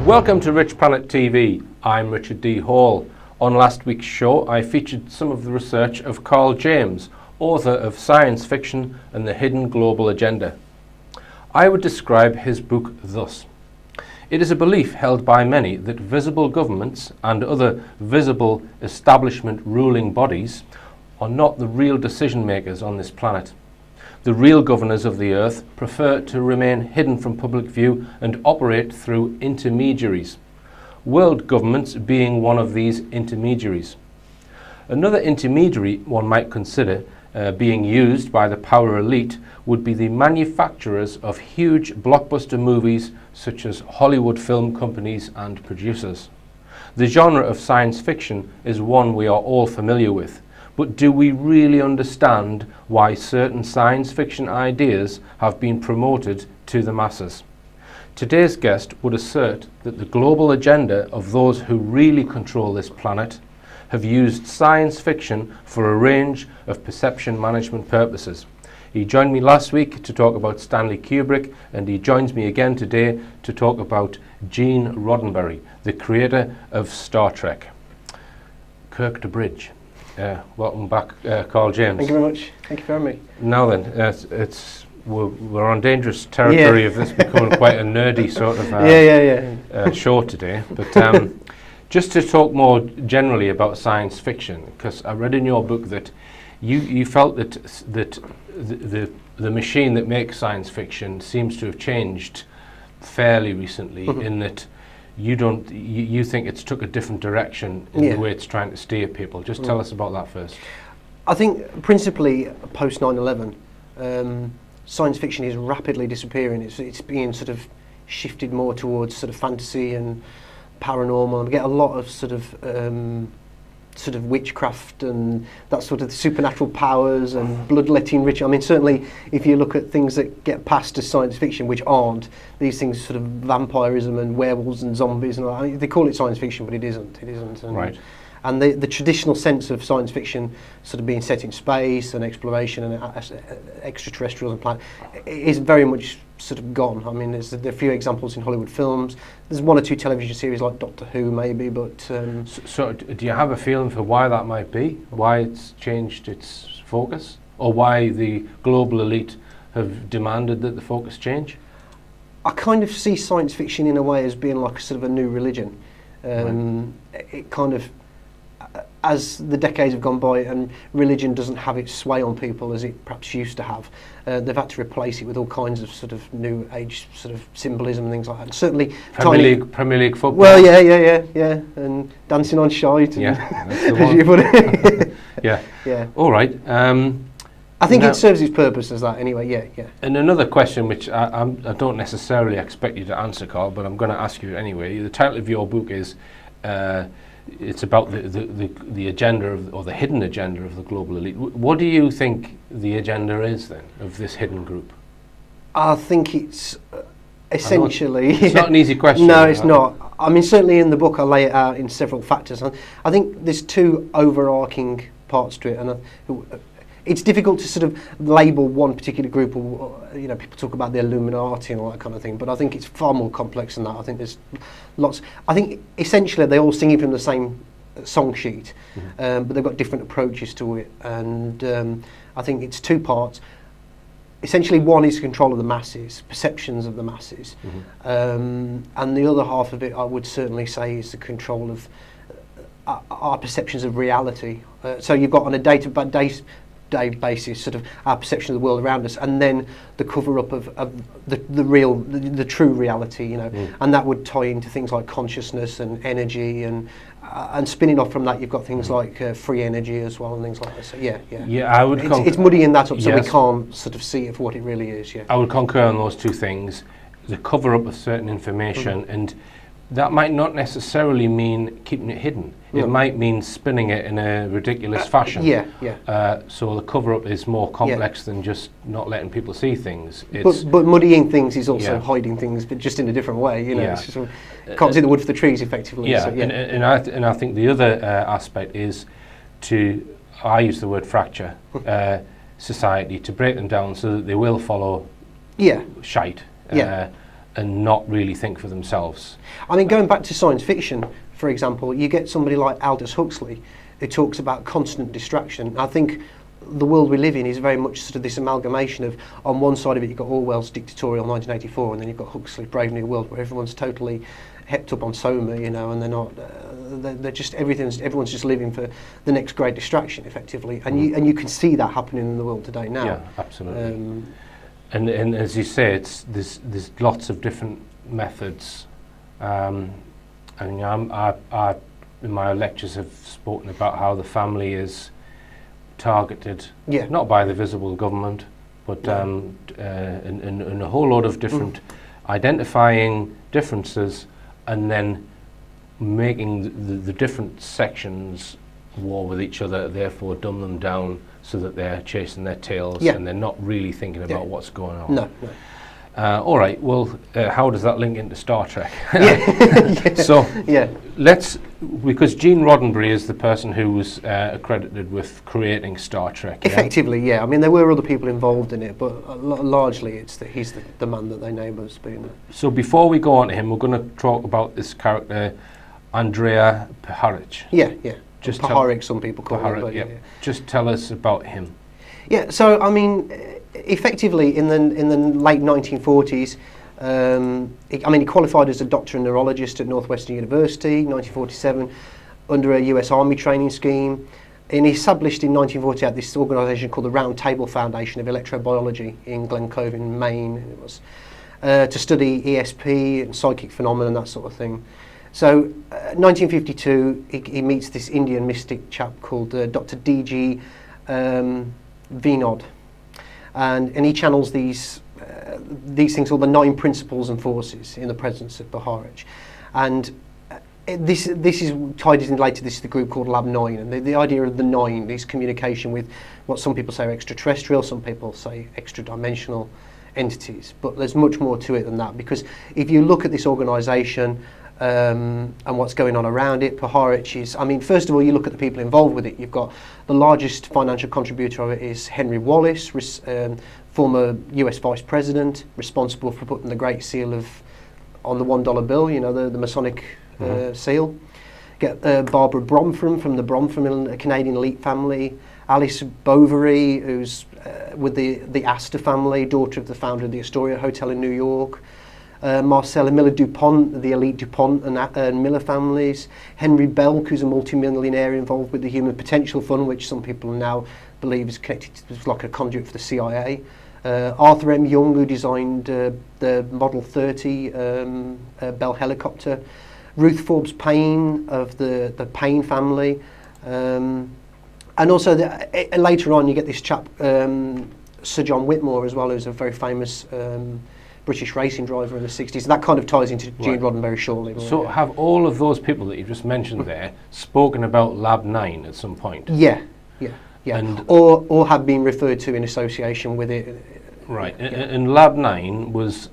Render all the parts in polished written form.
Welcome to Rich Planet TV. I'm Richard D. Hall. On last week's show, I featured some of the research of Carl James, author of Science Fiction and the Hidden Global Agenda. I would describe his book thus. It is a belief held by many that visible governments and other visible establishment ruling bodies are not the real decision makers on this planet. The real governors of the earth prefer to remain hidden from public view and operate through intermediaries, world governments being one of these intermediaries. Another intermediary one might consider being used by the power elite would be the manufacturers of huge blockbuster movies such as Hollywood film companies and producers. The genre of science fiction is one we are all familiar with. But do we really understand why certain science fiction ideas have been promoted to the masses? Today's guest would assert that the global agenda of those who really control this planet have used science fiction for a range of perception management purposes. He joined me last week to talk about Stanley Kubrick, and he joins me again today to talk about Gene Roddenberry, the creator of Star Trek. Kirk de Bridge. Welcome back, Carl James. Thank you very much. Thank you for having me. Now then, we're on dangerous territory of this becoming quite a nerdy sort of show today. But just to talk more generally about science fiction, because I read in your book that you felt that the machine that makes science fiction seems to have changed fairly recently, in that you think it's took a different direction in the way it's trying to steer people. Just tell us about that first. I think principally post 9/11, science fiction is rapidly disappearing. It's being sort of shifted more towards sort of fantasy and paranormal, and we get a lot of sort of witchcraft and that sort of supernatural powers and bloodletting ritual. I mean, certainly if you look at things that get passed as science fiction, which aren't, these things sort of vampirism and werewolves and zombies and all that. I mean, they call it science fiction, but it isn't. It isn't. And, right. And the traditional sense of science fiction sort of being set in space and exploration and extraterrestrials and planets is very much sort of gone. I mean, there are a few examples in Hollywood films. There's one or two television series like Doctor Who maybe, but... So do you have a feeling for why that might be? Why it's changed its focus? Or why the global elite have demanded that the focus change? I kind of see science fiction in a way as being like a sort of a new religion. It kind of... As the decades have gone by and religion doesn't have its sway on people as it perhaps used to have, they've had to replace it with all kinds of sort of new age sort of symbolism and things like that. And certainly Premier League football. Well, yeah, and dancing on shite. And That's the one. You put it. Yeah. All right. I think it serves its purpose as that anyway. Yeah. And another question, which I don't necessarily expect you to answer, Carl, but I'm going to ask you anyway. The title of your book is. It's about the agenda or the hidden agenda of the global elite. What do you think the agenda is then of this hidden group? I think it's essentially... It's not an easy question. No, it's not. I mean, certainly in the book I lay it out in several factors. I think there's two overarching parts to it, and it's difficult to sort of label one particular group, or people talk about the Illuminati and all that kind of thing, but I think it's far more complex than that. I think there's lots. I think essentially they're all singing from the same song sheet, but they've got different approaches to it, and I think it's two parts. Essentially, one is control of the masses, perceptions of the masses, and the other half of it, I would certainly say, is the control of our perceptions of reality. So you've got on a day-to-day basis sort of our perception of the world around us, and then the cover up of the true reality, and that would tie into things like consciousness and energy, and spinning off from that you've got things like free energy as well and things like that. So I would it's muddying that up, so we can't sort of see it for what it really is. I would concur on those two things, the cover up of certain information, and that might not necessarily mean keeping it hidden. It might mean spinning it in a ridiculous fashion. So the cover-up is more complex than just not letting people see things. But muddying things is also hiding things, but just in a different way. It's just, can't see the wood for the trees, effectively. And I think the other aspect is I use the word fracture society, to break them down so that they will follow shite. and not really think for themselves. I mean, going back to science fiction, for example, you get somebody like Aldous Huxley who talks about constant distraction. I think the world we live in is very much sort of this amalgamation of, on one side of it you've got Orwell's dictatorial 1984, and then you've got Huxley's Brave New World, where everyone's totally hepped up on Soma, you know, and they're not, they're just, everyone's just living for the next great distraction, effectively. And you can see that happening in the world today now. Yeah, absolutely. And as you say, there's lots of different methods. I mean, I in my lectures have spoken about how the family is targeted, not by the visible government, but in a whole lot of different identifying differences, and then making the different sections war with each other, therefore dumb them down so that they're chasing their tails and they're not really thinking about what's going on. No. All right, well, how does that link into Star Trek? So, let's, because Gene Roddenberry is the person who was accredited with creating Star Trek. Effectively, yeah. I mean, there were other people involved in it, but largely he's the man that they name as being it. So before we go on to him, we're going to talk about this character, Andrea Puharich. Yeah. Just Puharich, some people call him. But Just tell us about him. Yeah, so I mean, effectively in the late 1940s, I mean, he qualified as a doctor and neurologist at Northwestern University, 1947, under a US Army training scheme. And he established in 1948 this organisation called the Round Table Foundation of Electrobiology in Glen Cove in Maine. It was to study ESP and psychic phenomena and that sort of thing. So, 1952, he meets this Indian mystic chap called Dr. D.G. Vinod, and he channels these things called the 9 principles and forces in the presence of Puharich, and this is tied in later. This is the group called Lab 9, and the idea of the 9 is communication with what some people say are extraterrestrial, some people say extra-dimensional entities, but there's much more to it than that, because if you look at this organisation and what's going on around it, Puharich is, I mean, first of all, you look at the people involved with it. You've got the largest financial contributor of it is Henry Wallace, former US Vice President, responsible for putting the Great Seal on the $1 bill, you know, the Masonic seal. Get Barbara Brompham from the Brompham, a Canadian elite family. Alice Bovary, who's with the Astor family, daughter of the founder of the Astoria Hotel in New York. Marcella Miller DuPont, the elite DuPont and Miller families. Henry Belk, who's a multimillionaire involved with the Human Potential Fund, which some people now believe is connected to, like a conduit for the CIA. Arthur M. Young, who designed the Model 30 Bell helicopter. Ruth Forbes Payne of the Payne family. And also later on you get this chap, Sir John Whitmore as well, who's a very famous British racing driver in the 60s. That kind of ties into Gene Roddenberry shortly. So have all of those people that you've just mentioned there spoken about Lab 9 at some point? Yeah. And or have been referred to in association with it. Right. And Lab 9 was...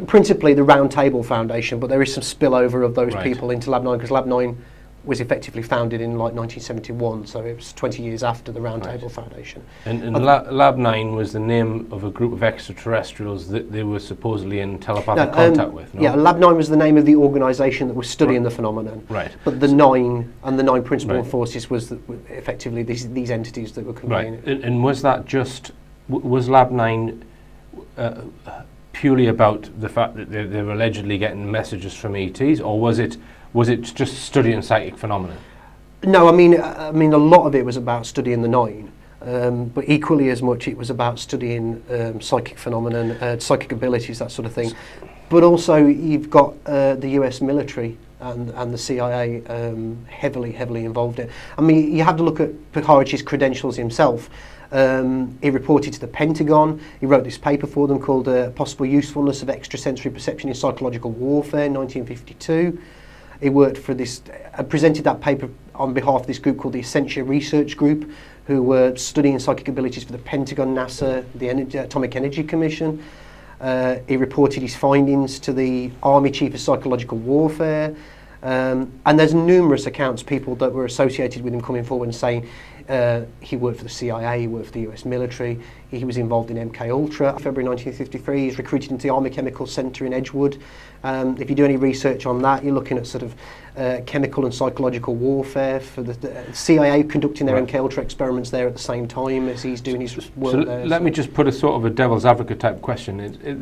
principally the Round Table Foundation, but there is some spillover of those people into Lab 9, because Lab 9 was effectively founded in like 1971, so it was 20 years after the Round Table Foundation. And Lab 9 was the name of a group of extraterrestrials that they were supposedly in telepathic contact with, no? Yeah, Lab 9 was the name of the organisation that was studying the phenomenon. Right. But the 9 and the 9 principal forces was effectively these entities that were conveying it. And was that just, was Lab 9 purely about the fact that they were allegedly getting messages from ETs, or was it just studying psychic phenomena? No, I mean a lot of it was about studying the 9, but equally as much it was about studying psychic phenomena, psychic abilities, that sort of thing. But also you've got the US military and the CIA heavily involved in it. I mean, you have to look at Puharich's credentials himself. He reported to the Pentagon. He wrote this paper for them called Possible Usefulness of Extrasensory Perception in Psychological Warfare in 1952. He worked for this, presented that paper on behalf of this group called the Essentia Research Group, who were studying psychic abilities for the Pentagon, NASA, the Atomic Energy Commission. He reported his findings to the Army Chief of Psychological Warfare. And there's numerous accounts, people that were associated with him coming forward and saying, He worked for the CIA, he worked for the US military, he was involved in MK Ultra. February 1953, he's recruited into the Army Chemical Centre in Edgewood. If you do any research on that, you're looking at sort of chemical and psychological warfare for the CIA conducting their MK Ultra experiments there at the same time as he's doing his work so there. Let me just put a sort of a devil's advocate type question.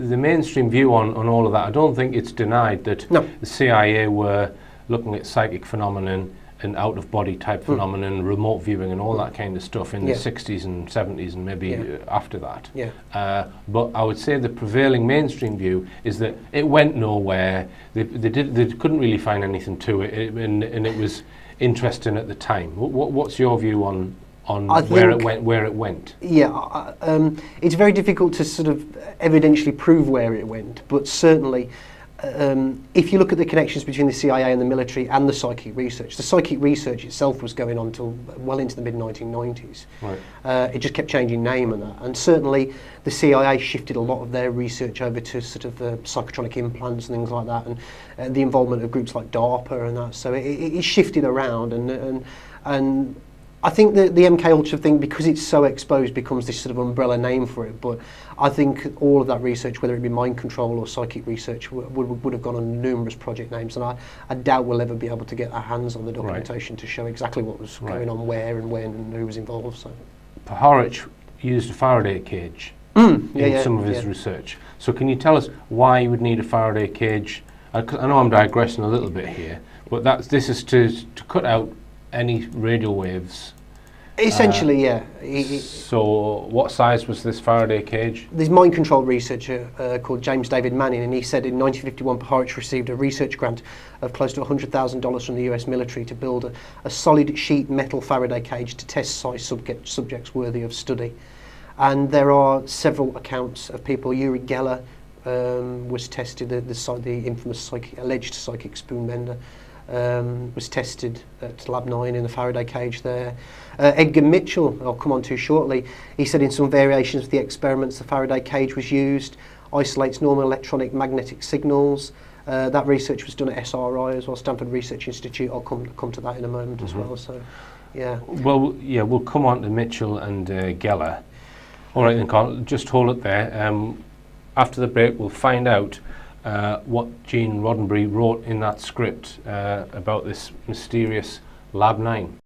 The mainstream view on all of that, I don't think it's denied that the CIA were looking at psychic phenomenon and out-of-body type phenomenon, remote viewing and all that kind of stuff in the 60s and 70s and maybe after that. But I would say the prevailing mainstream view is that it went nowhere. They couldn't really find anything to it, and it was interesting at the time. What's your view on where it went? Yeah, it's very difficult to sort of evidentially prove where it went, but certainly if you look at the connections between the CIA and the military and the psychic research itself was going on till well into the mid-1990s. It just kept changing name and that. And certainly the CIA shifted a lot of their research over to sort of psychotronic implants and things like that, and the involvement of groups like DARPA and that. So it shifted around, and I think the MK Ultra thing, because it's so exposed, becomes this sort of umbrella name for it. But I think all of that research, whether it be mind control or psychic research, would have gone on numerous project names. And I doubt we'll ever be able to get our hands on the documentation to show exactly what was going on, where and when, and who was involved. So Horwich used a Faraday cage in some of his research. So can you tell us why you would need a Faraday cage? I know I'm digressing a little bit here, but this is to cut out any radio waves. Essentially, yeah. So what size was this Faraday cage? There's mind control researcher called James David Manning, and he said in 1951 Horwich received a research grant of close to $100,000 from the US military to build a solid sheet metal Faraday cage to test size subjects worthy of study. And there are several accounts of people. Uri Geller was tested, the infamous alleged psychic spoon bender. Was tested at Lab 9 in the Faraday cage there. Edgar Mitchell, I'll come on to shortly, he said in some variations of the experiments the Faraday cage was used, isolates normal electronic magnetic signals. That research was done at SRI as well, Stanford Research Institute. I'll come to that in a moment as well. So, yeah. Well, yeah, we'll come on to Mitchell and Geller. All right then, Carl, just hold it there. After the break, we'll find out what Gene Roddenberry wrote in that script about this mysterious Lab 9.